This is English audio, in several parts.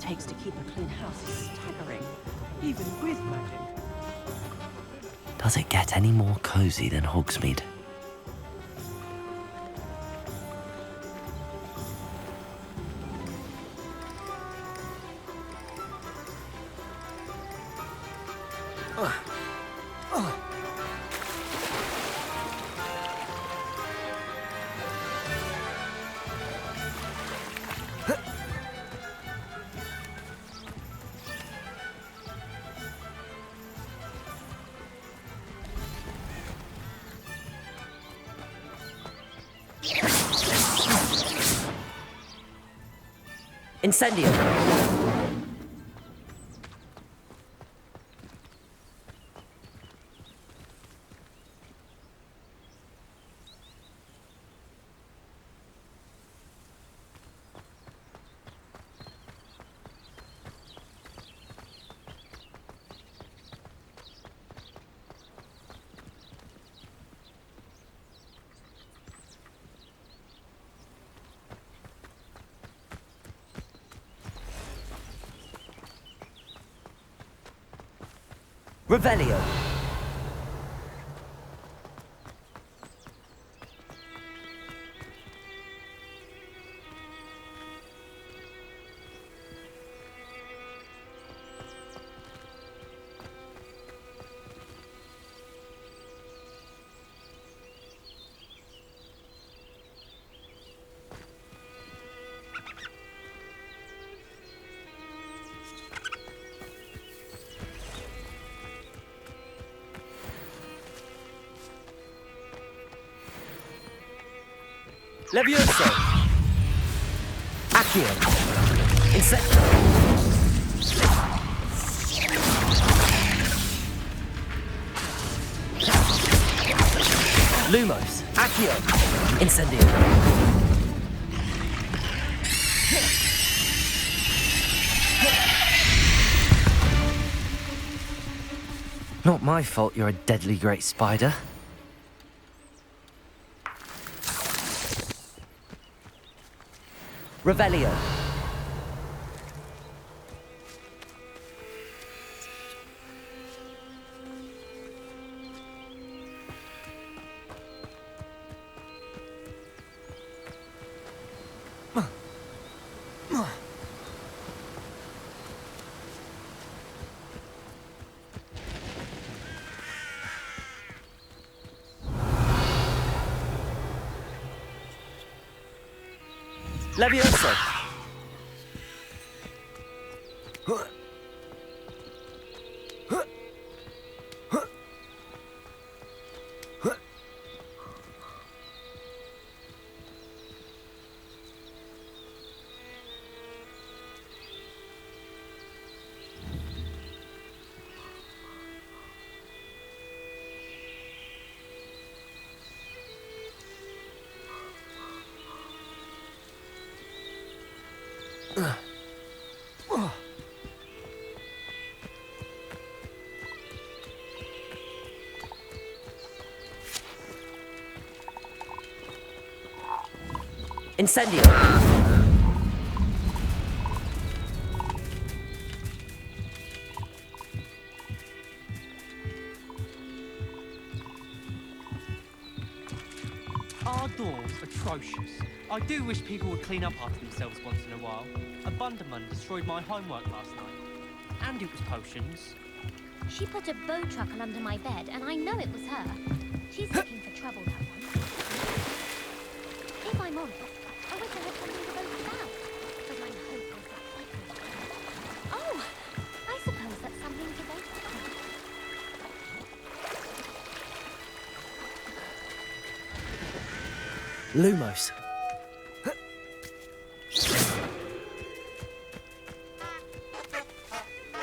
takes to keep a clean house is staggering, even with magic. Does it get any more cozy than Hogsmeade? Incendio! Revelio. Levioso! Accio! Insecto! Lumos! Accio! Incendio! Not my fault you're a deadly great spider. Revelio. Levioso! Incendio! Our door's atrocious. I do wish people would clean up after themselves once in a while. A Bunderman destroyed my homework last night. And it was potions. She put a bow truckle under my bed, and I know it was her. She's looking for trouble, that one. If I'm honest, I wish I had something to boast about. But my hope was that secret. Oh, I suppose that's something to boast about. Lumos.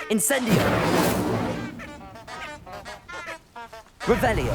Incendio! Revelio!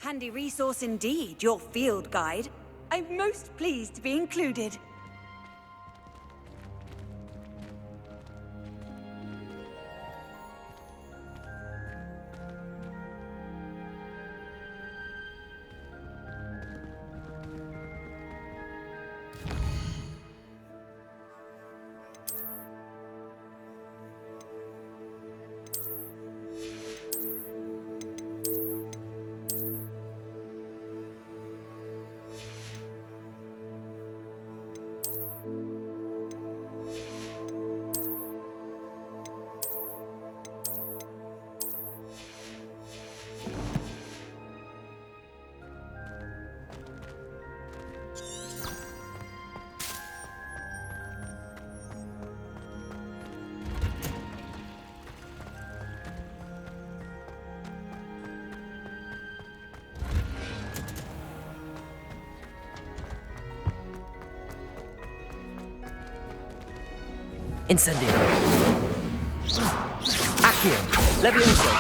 Handy resource indeed, your field guide. I'm most pleased to be included. Incendio. Accio. Levioso.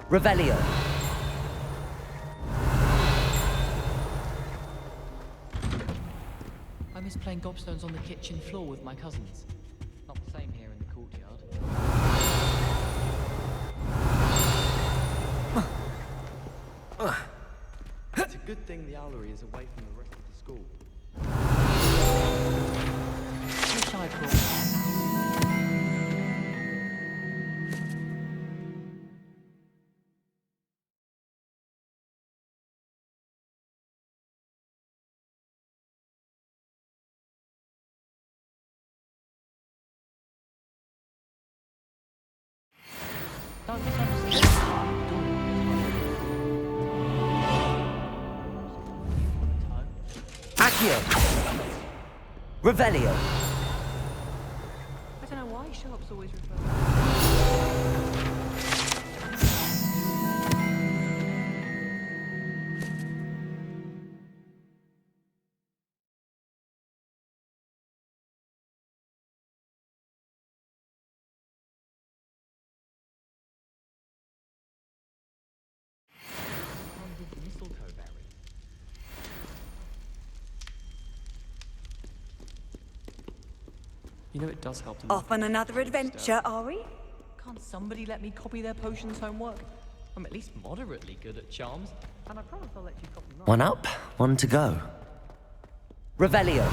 Revelio. I miss playing gobstones on the kitchen floor with my cousins. Not the same here in the courtyard. It's a good thing the owlery is away from the rest of the school. Wish I'd brought... Don't Accio. Revelio. I don't know why Sharp's always referred. mistletoe berry. You know it does help to Off on another adventure, are we? Can't somebody let me copy their potions homework? I'm at least moderately good at charms, and I promise I'll let you copy mine. One up, one to go. Revelio.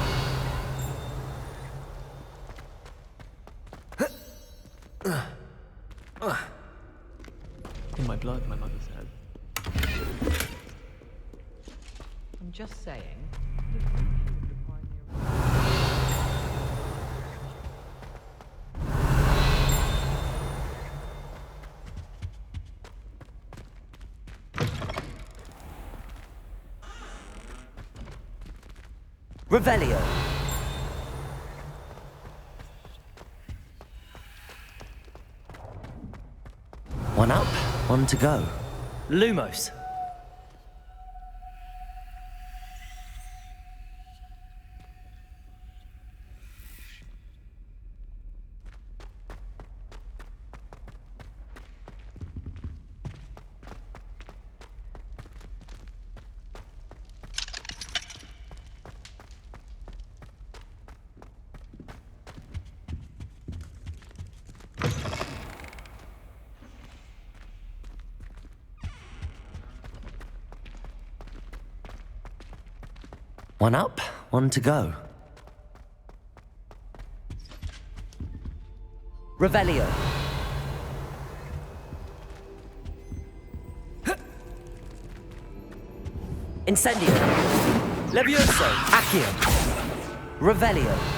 In my blood, my mother said. I'm just saying. Revelio. One up, one to go. Lumos. One up, one to go. Revelio. Incendio. Levioso. Accio. Revelio.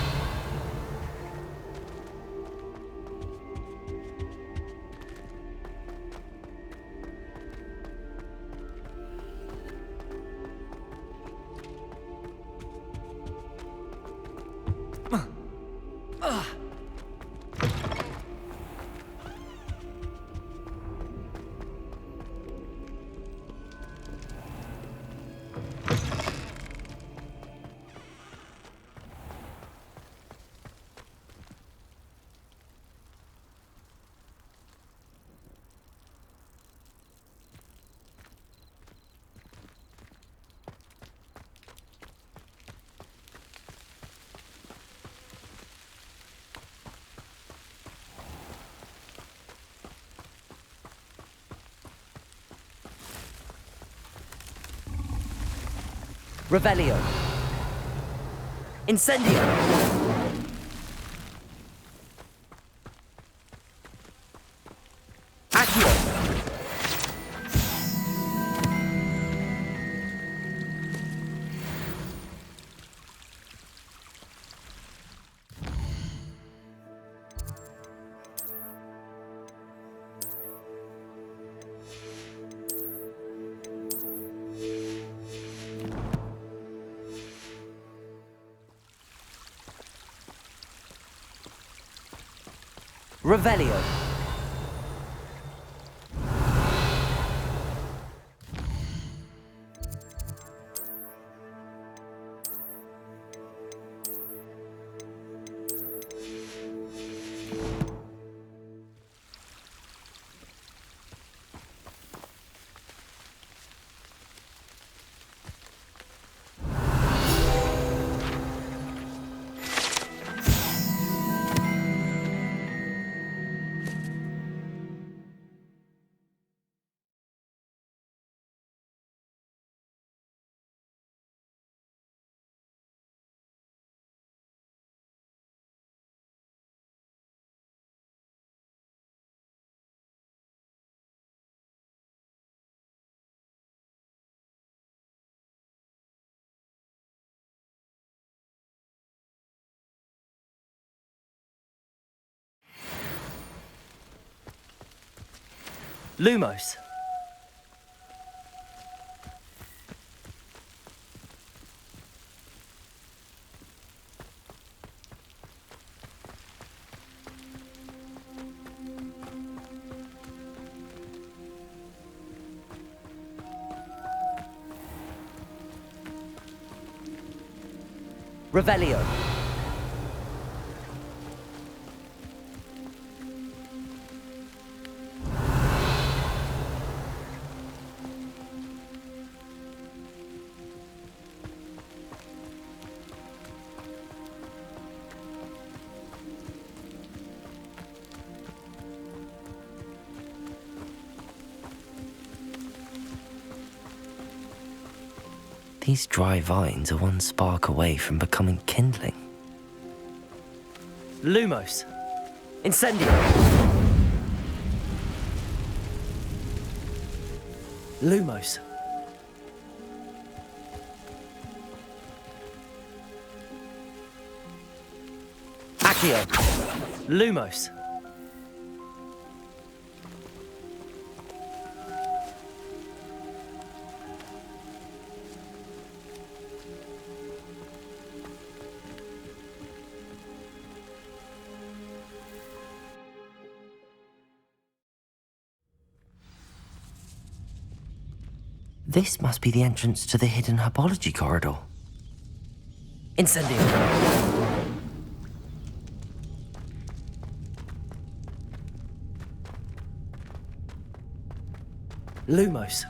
Revelio. Incendio. Accio. Revelio. Lumos. Revelio. These dry vines are one spark away from becoming kindling. Lumos. Incendio. Lumos. Accio. Lumos. This must be the entrance to the hidden herbology corridor. Incendio. Lumos.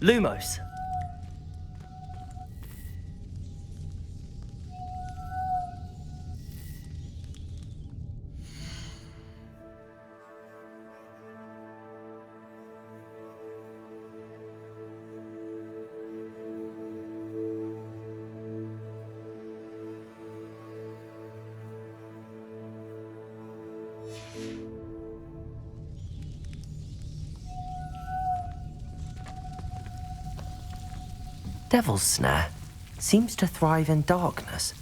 Lumos. Devil's Snare seems to thrive in darkness.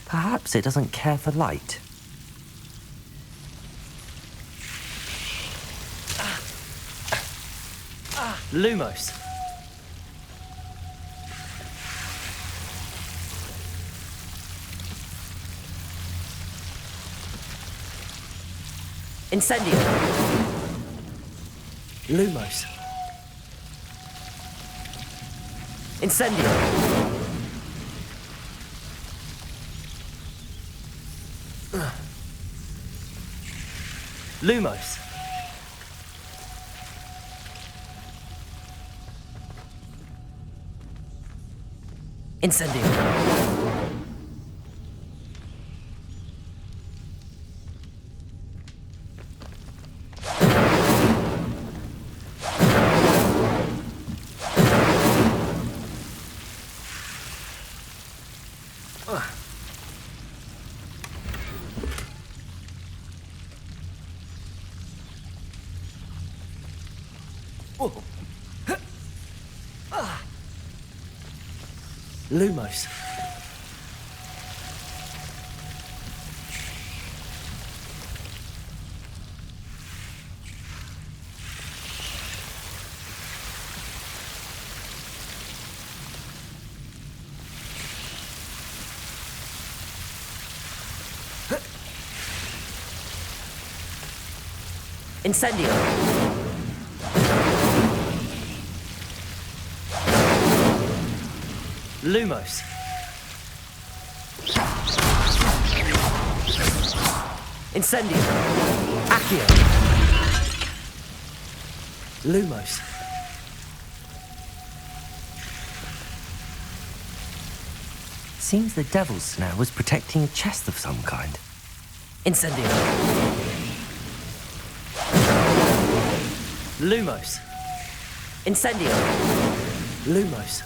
Perhaps it doesn't care for light. Lumos. Incendio. Lumos. Incendio. Lumos. Incendio. Lumos. Incendio. Lumos. Incendio. Accio. Lumos. Seems the Devil's Snare was protecting a chest of some kind. Incendio. Lumos. Incendio. Lumos.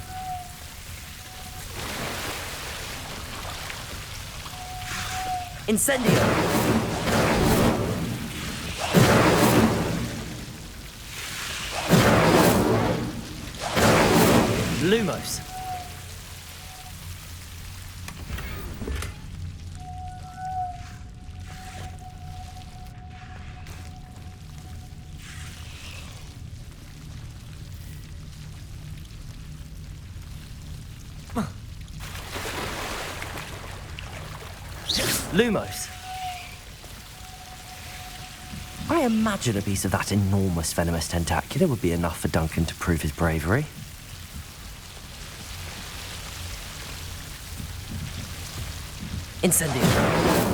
Incendio. Lumos. Lumos. I imagine a piece of that enormous venomous tentacular would be enough for Duncan to prove his bravery. Incendio.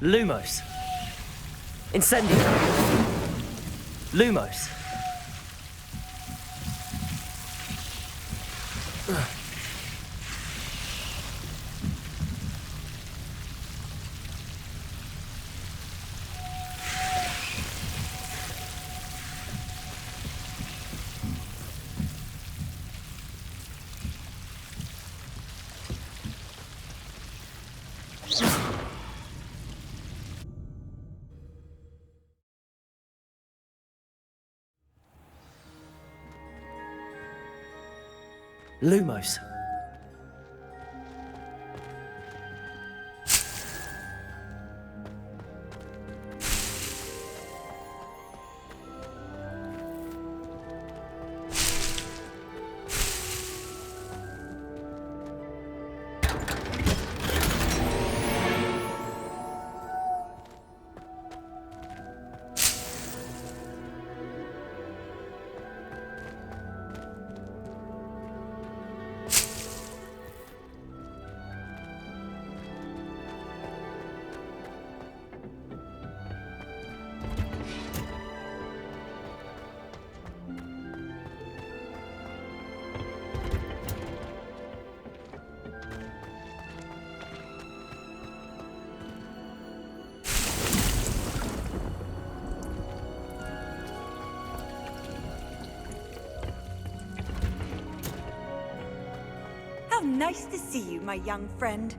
Lumos. Incendio. Lumos. Lumos. Nice to see you, my young friend.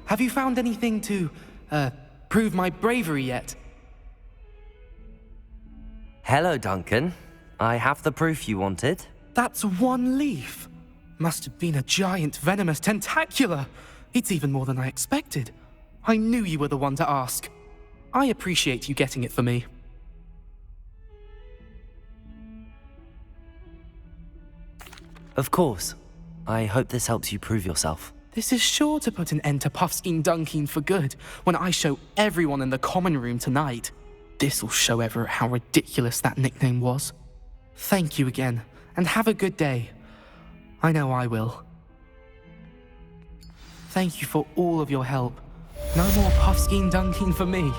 Have you found anything to, prove my bravery yet? Hello, Duncan. I have the proof you wanted. That's one leaf. Must have been a giant venomous tentacula. It's even more than I expected. I knew you were the one to ask. I appreciate you getting it for me. Of course. I hope this helps you prove yourself. This is sure to put an end to Puffskein Dunkeen for good when I show everyone in the common room tonight. This'll show Everett how ridiculous that nickname was. Thank you again, and have a good day. I know I will. Thank you for all of your help. No more Puffskein Dunkeen for me.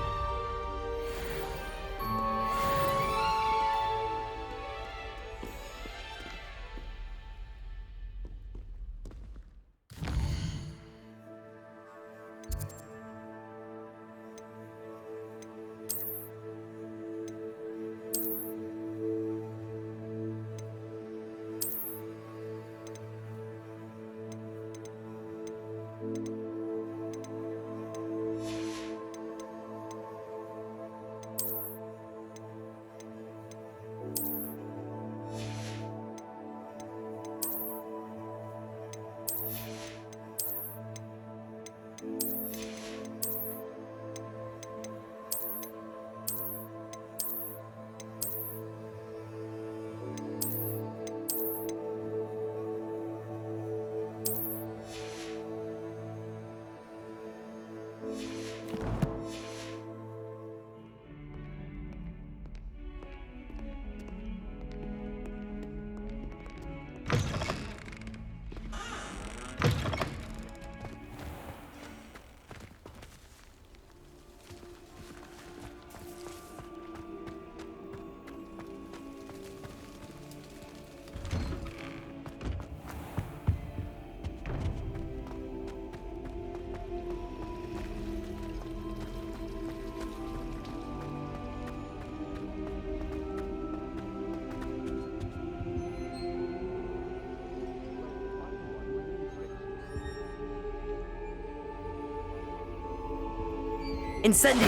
Incendio!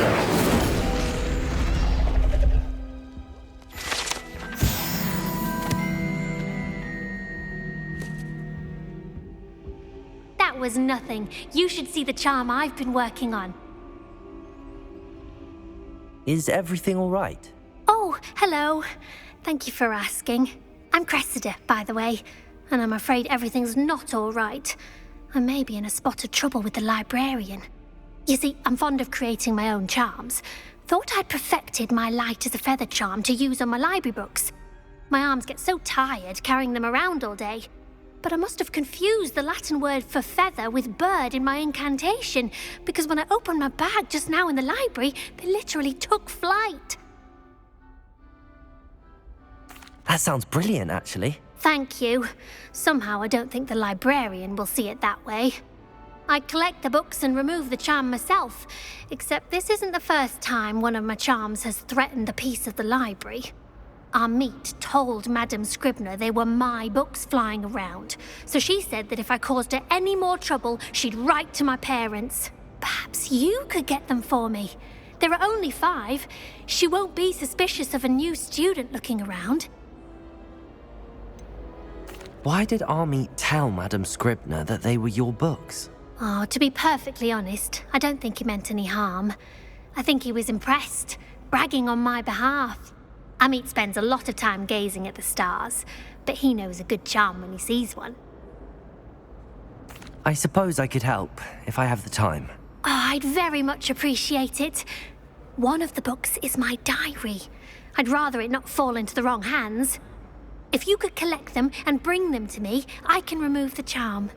That was nothing. You should see the charm I've been working on. Is everything all right? Oh, hello. Thank you for asking. I'm Cressida, by the way, and I'm afraid everything's not all right. I may be in a spot of trouble with the librarian. You see, I'm fond of creating my own charms. Thought I'd perfected my light as a feather charm to use on my library books. My arms get so tired carrying them around all day. But I must have confused the Latin word for feather with bird in my incantation, because when I opened my bag just now in the library, they literally took flight. That sounds brilliant, actually. Thank you. Somehow I don't think the librarian will see it that way. I collect the books and remove the charm myself, except this isn't the first time one of my charms has threatened the peace of the library. Our meet told Madame Scribner they were my books flying around, so she said that if I caused her any more trouble, she'd write to my parents. Perhaps you could get them for me. There are only 5. She won't be suspicious of a new student looking around. Why did Army tell Madame Scribner that they were your books? Oh, to be perfectly honest, I don't think he meant any harm. I think he was impressed, bragging on my behalf. Amit spends a lot of time gazing at the stars, but he knows a good charm when he sees one. I suppose I could help, if I have the time. Oh, I'd very much appreciate it. One of the books is my diary. I'd rather it not fall into the wrong hands. If you could collect them and bring them to me, I can remove the charm.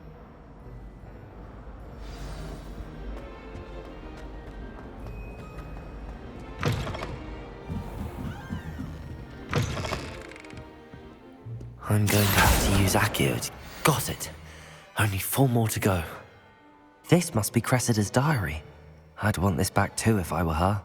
I'm going to have to use Accio. Got it. Only 4 more to go. This must be Cressida's diary. I'd want this back too if I were her.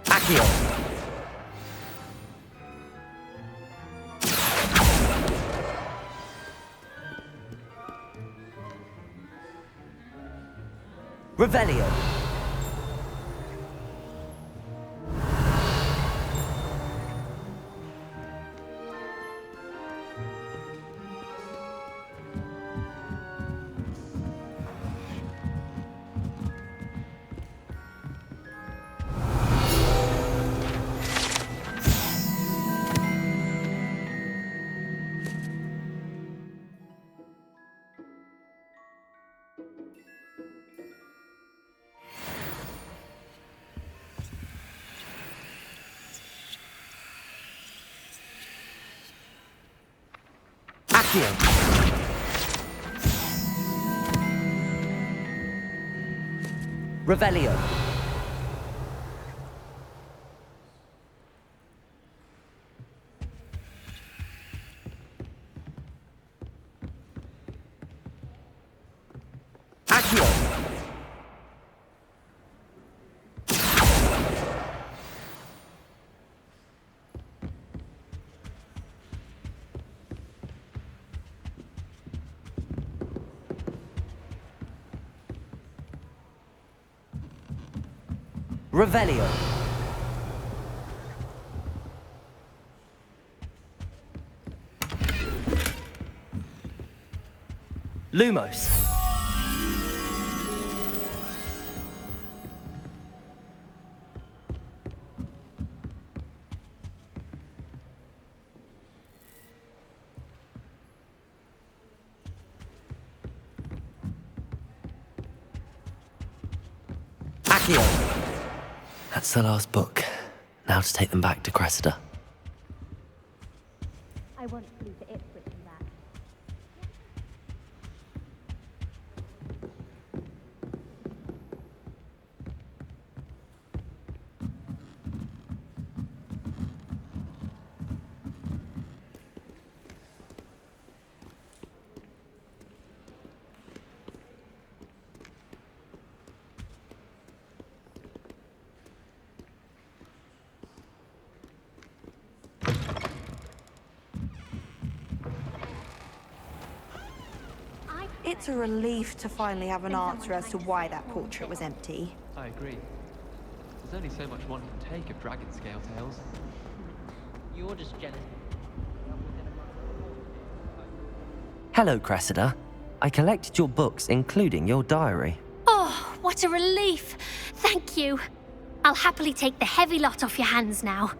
Accio! Revelio! Accio! Revelio! Accio! Revelio. Lumos. Accio. That's the last book. Now to take them back to Cressida. I won't leave it written that. It's a relief to finally have an answer as to why that portrait was empty. I agree. There's only so much one can take of dragon scale tales. You're just jealous. Hello, Cressida. I collected your books, including your diary. Oh, what a relief! Thank you. I'll happily take the heavy lot off your hands now.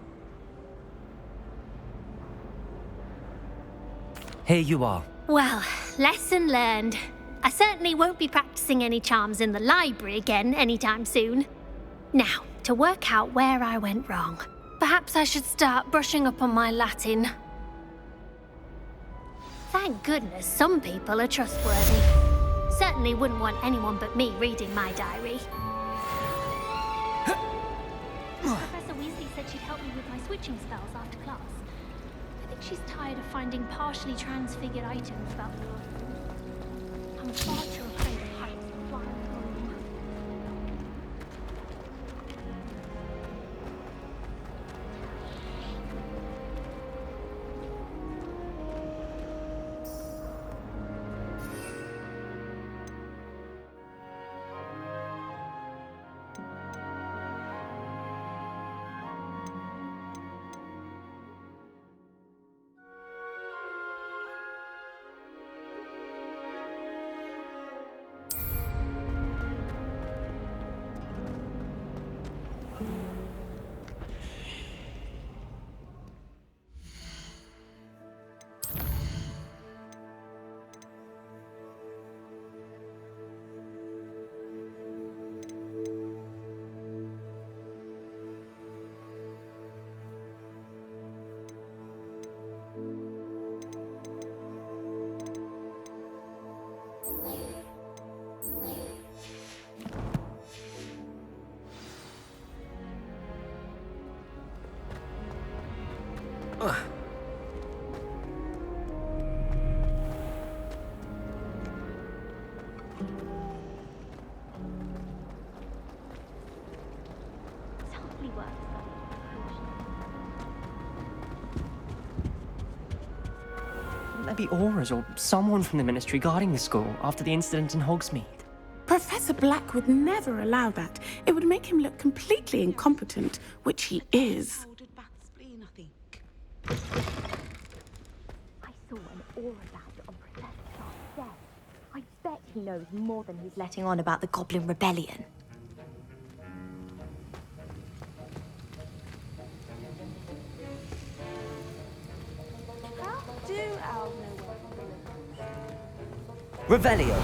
Here you are. Well, lesson learned. I certainly won't be practicing any charms in the library again anytime soon. Now, to work out where I went wrong. Perhaps I should start brushing up on my Latin. Thank goodness some people are trustworthy. Certainly wouldn't want anyone but me reading my diary. Professor Weasley said she'd help me with my switching spells after class. I think she's tired of finding partially transfigured items about the earth. I'm far too afraid of heights and flying home. there be auras or someone from the Ministry guarding the school after the incident in Hogsmeade? Professor Black would never allow that. It would make him look completely incompetent, which he is. I saw an aura badge on Professor Sharp's desk. I bet he knows more than he's letting on about the Goblin Rebellion. How do owls know what Revelio.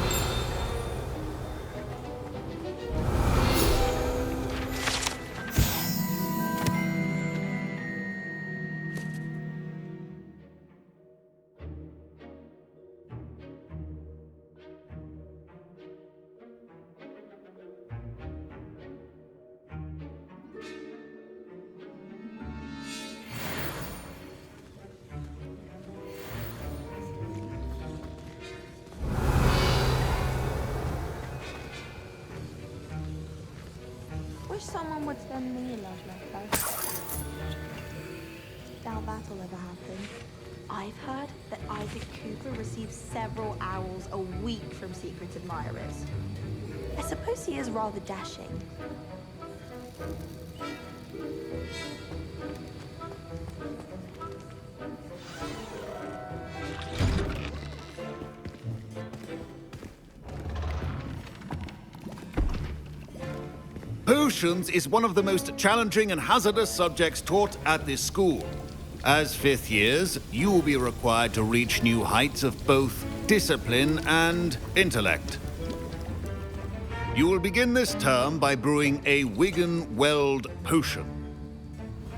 Wish someone would send me a love letter. Doubt that'll ever happen. I've heard that Isaac Cooper receives several owls a week from secret admirers. I suppose he is rather dashing. Potions is one of the most challenging and hazardous subjects taught at this school. As fifth years, you will be required to reach new heights of both discipline and intellect. You will begin this term by brewing a Wigan-Weld potion.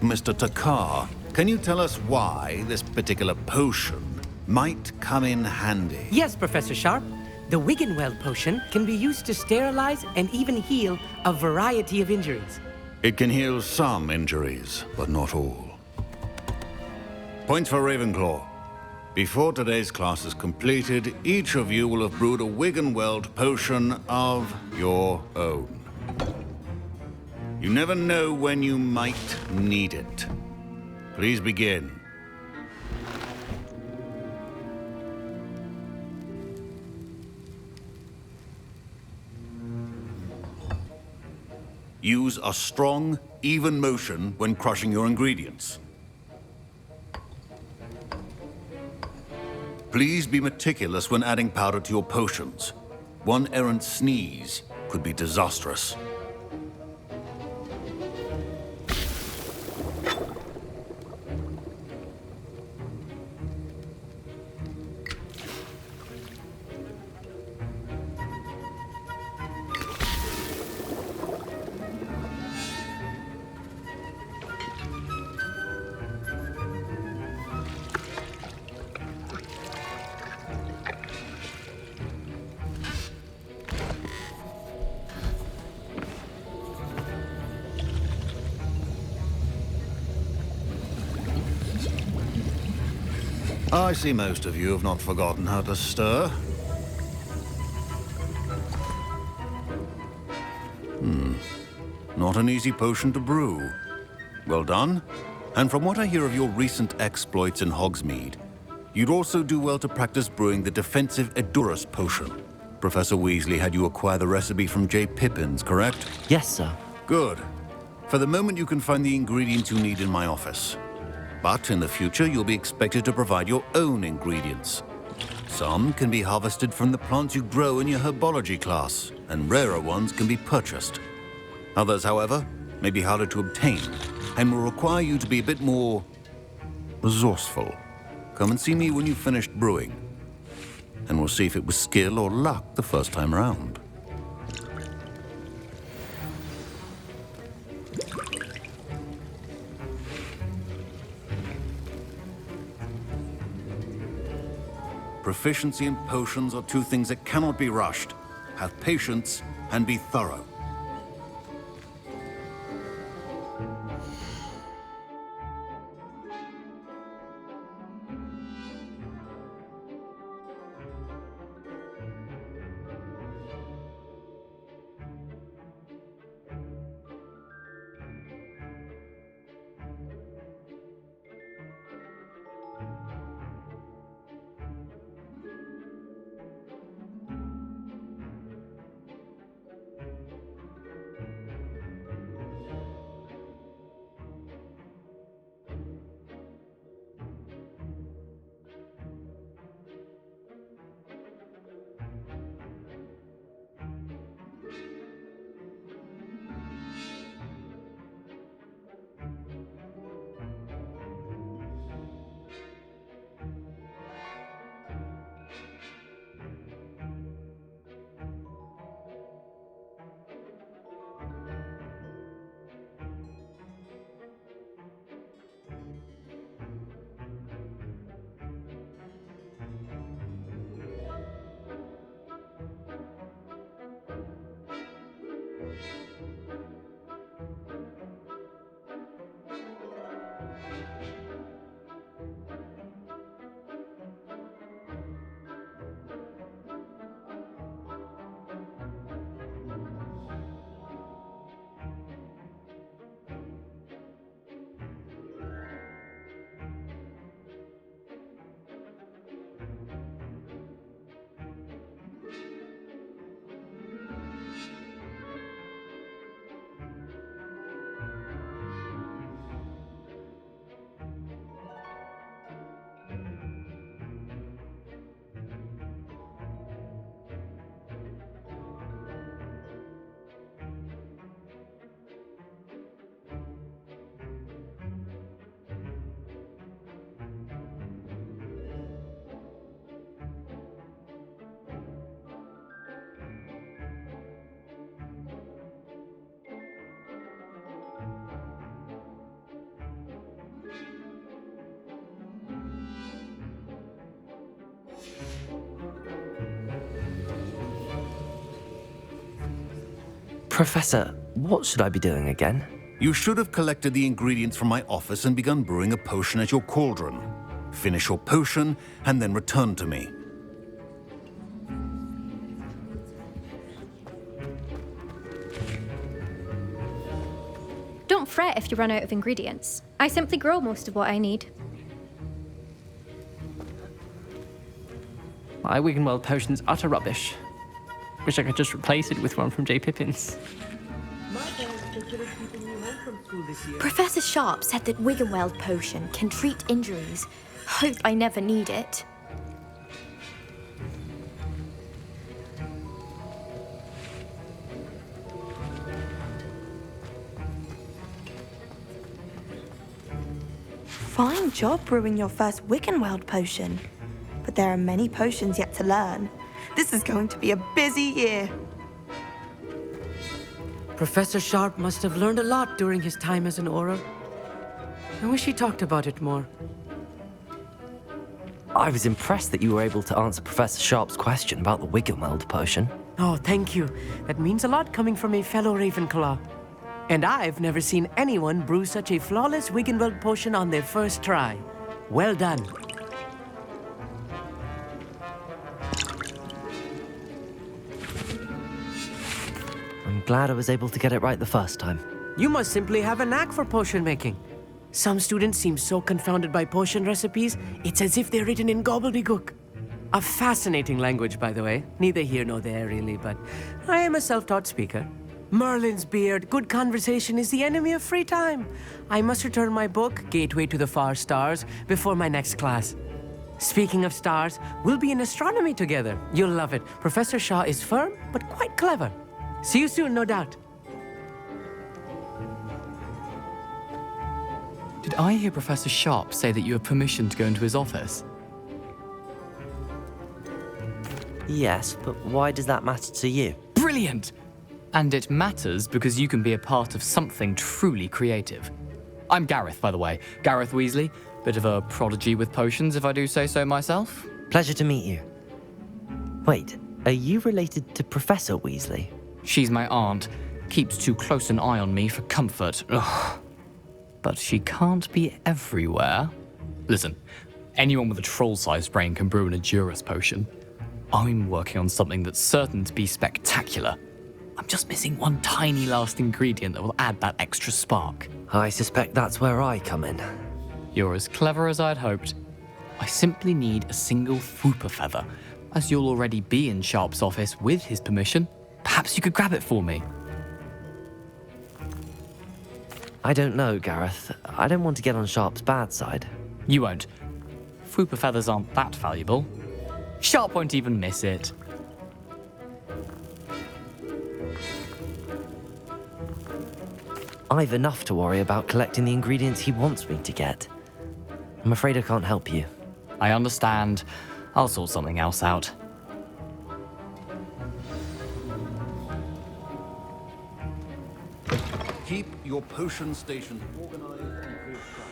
Mr. Takar, can you tell us why this particular potion might come in handy? Yes, Professor Sharp. The Wiggenweld potion can be used to sterilize and even heal a variety of injuries. It can heal some injuries, but not all. Points for Ravenclaw. Before today's class is completed, each of you will have brewed a Wiggenweld potion of your own. You never know when you might need it. Please begin. Use a strong, even motion when crushing your ingredients. Please be meticulous when adding powder to your potions. One errant sneeze could be disastrous. I see most of you have not forgotten how to stir. Not an easy potion to brew. Well done. And from what I hear of your recent exploits in Hogsmeade, you'd also do well to practice brewing the defensive Edurus potion. Professor Weasley had you acquire the recipe from J. Pippins, correct? Yes, sir. Good. For the moment, you can find the ingredients you need in my office. But in the future, you'll be expected to provide your own ingredients. Some can be harvested from the plants you grow in your herbology class, and rarer ones can be purchased. Others, however, may be harder to obtain, and will require you to be a bit more resourceful. Come and see me when you've finished brewing, and we'll see if it was skill or luck the first time round. Proficiency in potions are two things that cannot be rushed. Have patience and be thorough. Professor, what should I be doing again? You should have collected the ingredients from my office and begun brewing a potion at your cauldron. Finish your potion and then return to me. Don't fret if you run out of ingredients. I simply grow most of what I need. My Wiggenweld potion's utter rubbish. Wish I could just replace it with one from J. Pippin's. Professor Sharp said that Wiggenweld potion can treat injuries. Hope I never need it. Fine job brewing your first Wiggenweld potion. But there are many potions yet to learn. This is going to be a busy year. Professor Sharp must have learned a lot during his time as an Auror. I wish he talked about it more. I was impressed that you were able to answer Professor Sharp's question about the Wiggenweld potion. Oh, thank you. That means a lot coming from a fellow Ravenclaw. And I've never seen anyone brew such a flawless Wiggenweld potion on their first try. Well done. I'm glad I was able to get it right the first time. You must simply have a knack for potion making. Some students seem so confounded by potion recipes, it's as if they're written in gobbledygook. A fascinating language, by the way. Neither here nor there, really, but I am a self-taught speaker. Merlin's beard, good conversation is the enemy of free time. I must return my book, Gateway to the Far Stars, before my next class. Speaking of stars, we'll be in astronomy together. You'll love it. Professor Shaw is firm, but quite clever. See you soon, no doubt. Did I hear Professor Sharp say that you have permission to go into his office? Yes, but why does that matter to you? Brilliant! And it matters because you can be a part of something truly creative. I'm Gareth, by the way. Gareth Weasley. Bit of a prodigy with potions, if I do say so myself. Pleasure to meet you. Wait, are you related to Professor Weasley? She's my aunt. Keeps too close an eye on me for comfort. Ugh. But she can't be everywhere. Listen, anyone with a troll-sized brain can brew an Edurus potion. I'm working on something that's certain to be spectacular. I'm just missing one tiny last ingredient that will add that extra spark. I suspect that's where I come in. You're as clever as I'd hoped. I simply need a single Fwooper feather. As you'll already be in Sharp's office with his permission, perhaps you could grab it for me. I don't know, Gareth. I don't want to get on Sharp's bad side. You won't. Fwooper feathers aren't that valuable. Sharp won't even miss it. I've enough to worry about collecting the ingredients he wants me to get. I'm afraid I can't help you. I understand. I'll sort something else out. Keep your potion stations organized and free of trouble.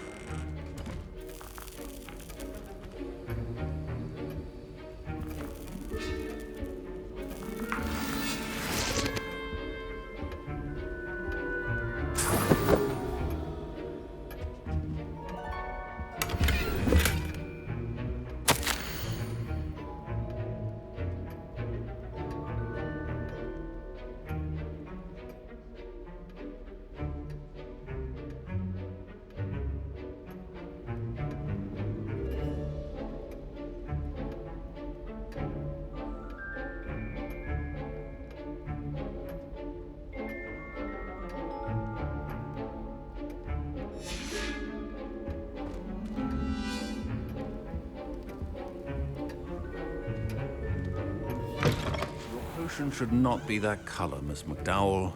Potion should not be that color, Miss McDowell.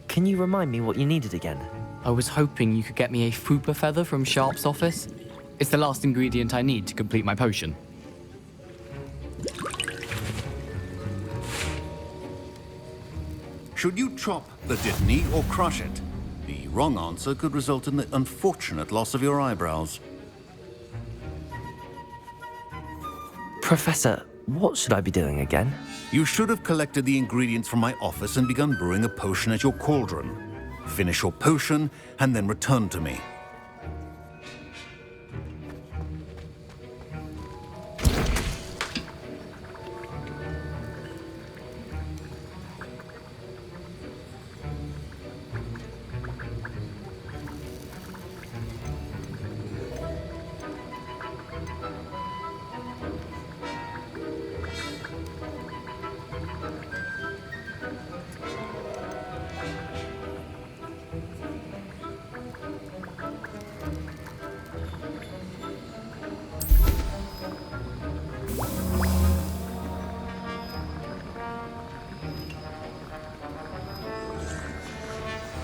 Can you remind me what you needed again? I was hoping you could get me a Fwooper feather from Sharp's office. It's the last ingredient I need to complete my potion. Should you chop the Dittany or crush it? The wrong answer could result in the unfortunate loss of your eyebrows. Professor, what should I be doing again? You should have collected the ingredients from my office and begun brewing a potion at your cauldron. Finish your potion and then return to me.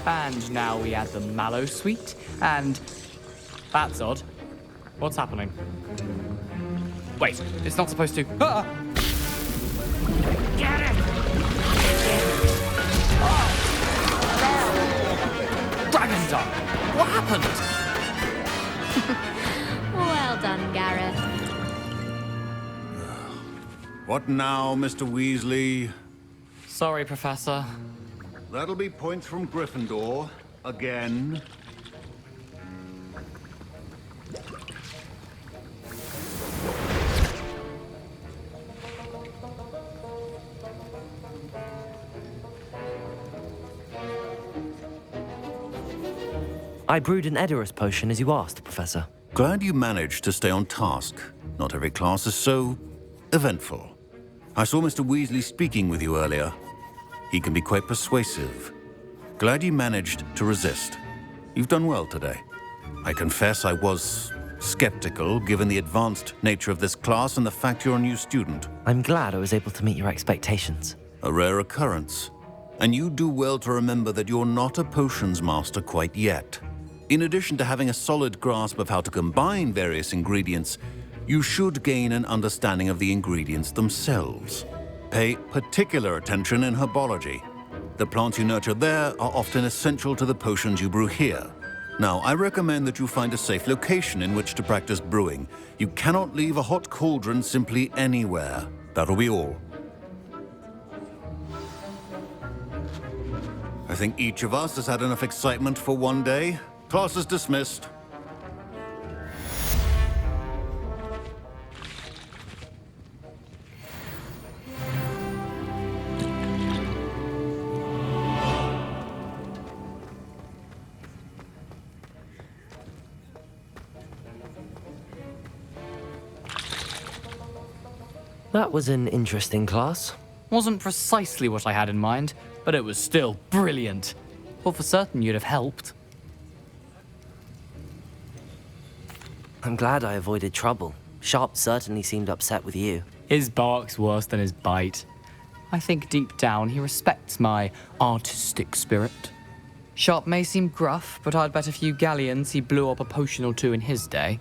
And now we add the mallow sweet, and that's odd. What's happening? Wait, it's not supposed to. Ah! Get it! Dragon Dog! What happened? Well done, Gareth. What now, Mr. Weasley? Sorry, Professor. That'll be points from Gryffindor. Again. I brewed an Edorus potion as you asked, Professor. Glad you managed to stay on task. Not every class is so eventful. I saw Mr. Weasley speaking with you earlier. He can be quite persuasive. Glad you managed to resist. You've done well today. I confess I was skeptical, given the advanced nature of this class and the fact you're a new student. I'm glad I was able to meet your expectations. A rare occurrence. And you do well to remember that you're not a potions master quite yet. In addition to having a solid grasp of how to combine various ingredients, you should gain an understanding of the ingredients themselves. Pay particular attention in herbology. The plants you nurture there are often essential to the potions you brew here. Now, I recommend that you find a safe location in which to practice brewing. You cannot leave a hot cauldron simply anywhere. That'll be all. I think each of us has had enough excitement for one day. Class is dismissed. That was an interesting class. Wasn't precisely what I had in mind, but it was still brilliant. Thought for certain you'd have helped. I'm glad I avoided trouble. Sharp certainly seemed upset with you. His bark's worse than his bite. I think deep down he respects my artistic spirit. Sharp may seem gruff, but I'd bet a few galleons he blew up a potion or two in his day.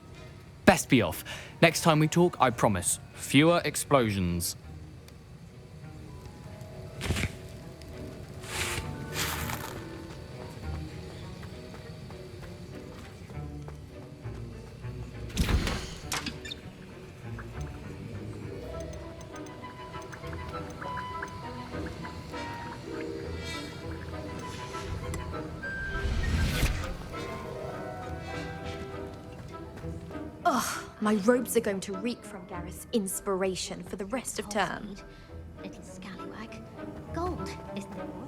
Best be off. Next time we talk, I promise, fewer explosions. Ugh, my robes are going to reek from Gareth's inspiration for the rest of term. Little scallywag. Gold, isn't it?